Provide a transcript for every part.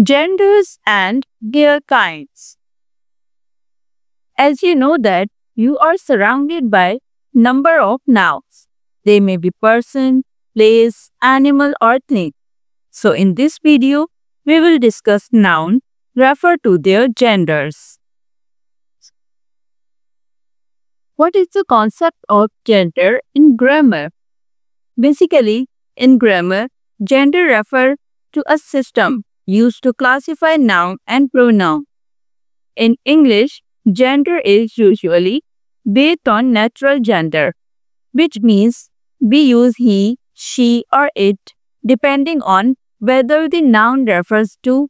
Genders and their kinds. As you know that you are surrounded by number of nouns. They may be person, place, animal or thing. So in this video, we will discuss noun, refer to their genders. What is the concept of gender in grammar? Basically, in grammar, gender refers to a system used to classify noun and pronoun. In English, gender is usually based on natural gender, which means we use he, she or it depending on whether the noun refers to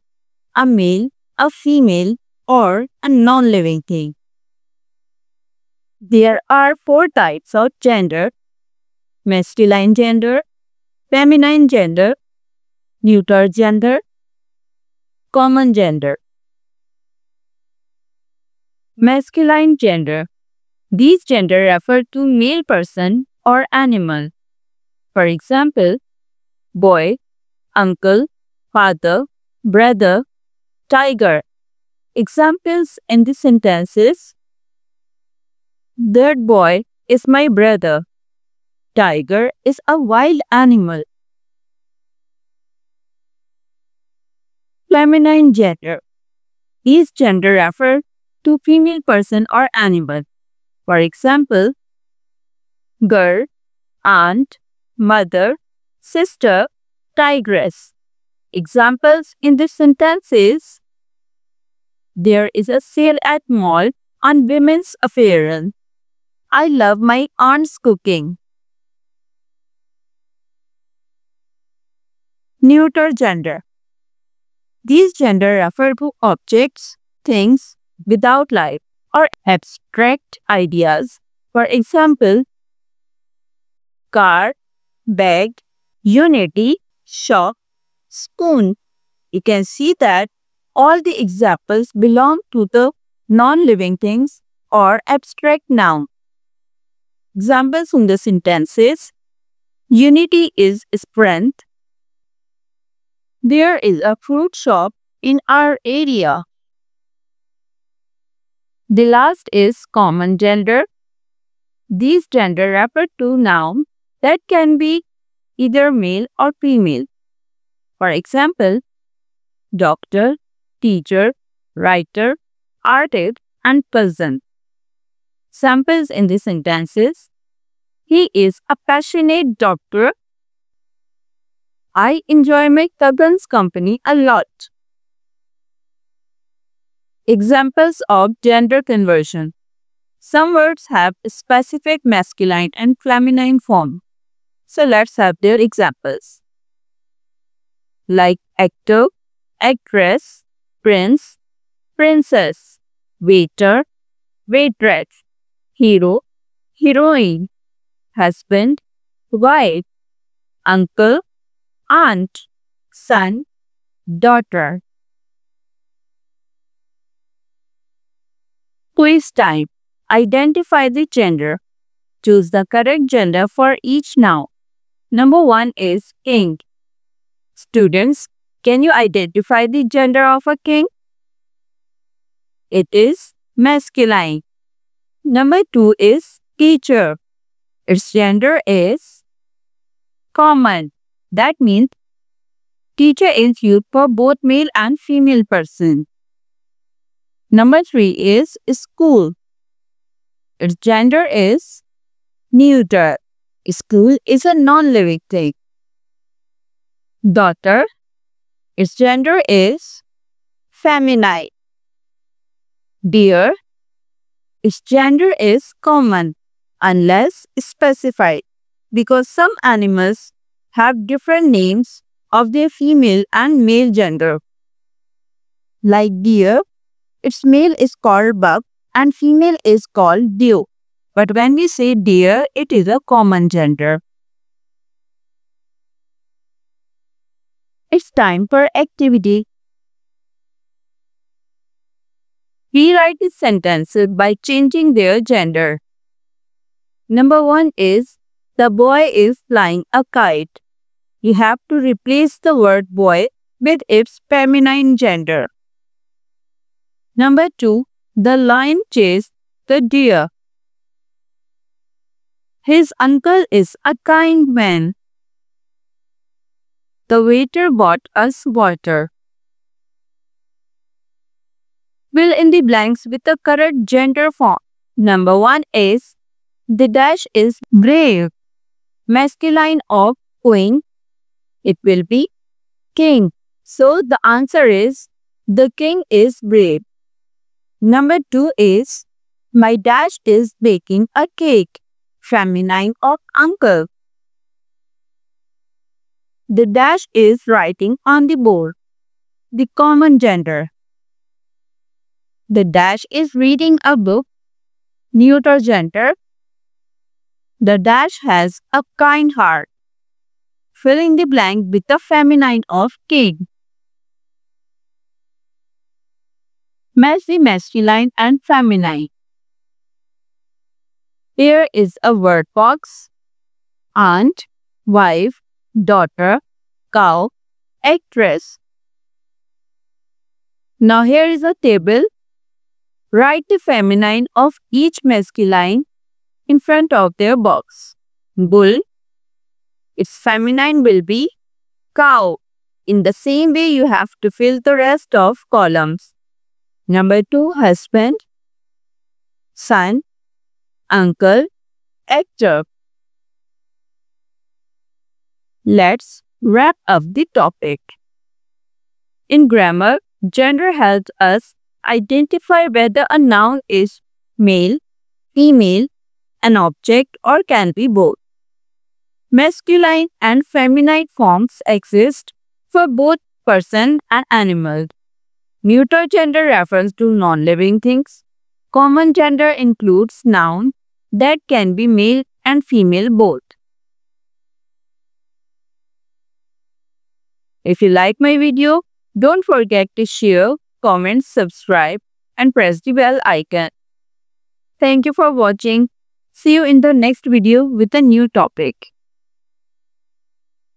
a male, a female or a non-living thing. There are 4 types of gender: masculine gender, feminine gender, neuter gender, common gender. Masculine gender. These gender refer to male person or animal. For example, boy, uncle, father, brother, tiger. Examples in the sentences: that boy is my brother. Tiger is a wild animal. Feminine gender. These gender refer to female person or animal. For example, girl, aunt, mother, sister, tigress. Examples in this sentence is: there is a sale at mall on women's apparel. I love my aunt's cooking. Neuter gender. These gender refer to objects, things without life or abstract ideas. For example, car, bag, unity, shop, spoon. You can see that all the examples belong to the non-living things or abstract noun. Examples from the sentences: unity is strength. There is a fruit shop in our area. The last is common gender. These gender refer to nouns that can be either male or female. For example, doctor, teacher, writer, artist, and person. Samples in the sentences: he is a passionate doctor. I enjoy my cousin's company a lot. Examples of gender conversion. Some words have specific masculine and feminine form. So let's have their examples. Like actor, actress, prince, princess, waiter, waitress, hero, heroine, husband, wife, uncle, aunt, son, daughter. Quiz time. Identify the gender. Choose the correct gender for each noun. Number 1 is king. Students, can you identify the gender of a king? It is masculine. Number 2 is teacher. Its gender is common. That means teacher is used for both male and female person. Number 3 is school. Its gender is neuter. School is a non-living thing. Daughter. Its gender is feminine. Deer. Its gender is common unless specified, because some animals have different names of their female and male gender. Like deer, its male is called buck and female is called dew. But when we say deer, it is a common gender. It's time for activity. Rewrite the sentences by changing their gender. Number 1 is, the boy is flying a kite. You have to replace the word boy with its feminine gender. Number 2. The lion chased the deer. His uncle is a kind man. The waiter bought us water. Fill in the blanks with the correct gender form. Number 1 is the dash is brave. Masculine of queen, it will be king. So the answer is the king is brave. Number 2 is my dash is baking a cake. Feminine of uncle. The dash is writing on the board. The common gender. The dash is reading a book. Neuter gender. The dash has a kind heart. Fill in the blank with the feminine of king. Match the masculine and feminine. Here is a word box. Aunt, wife, daughter, cow, actress. Now here is a table. Write the feminine of each masculine in front of their box. Bull, its feminine will be cow. In the same way, you have to fill the rest of columns. Number 2, husband, son, uncle, actor. Let's wrap up the topic. In grammar, gender helps us identify whether a noun is male, female, an object, or can be both. Masculine and feminine forms exist for both person and animal. Neuter gender refers to non-living things. Common gender includes nouns that can be male and female both. If you like my video, don't forget to share, comment, subscribe, and press the bell icon. Thank you for watching. See you in the next video with a new topic.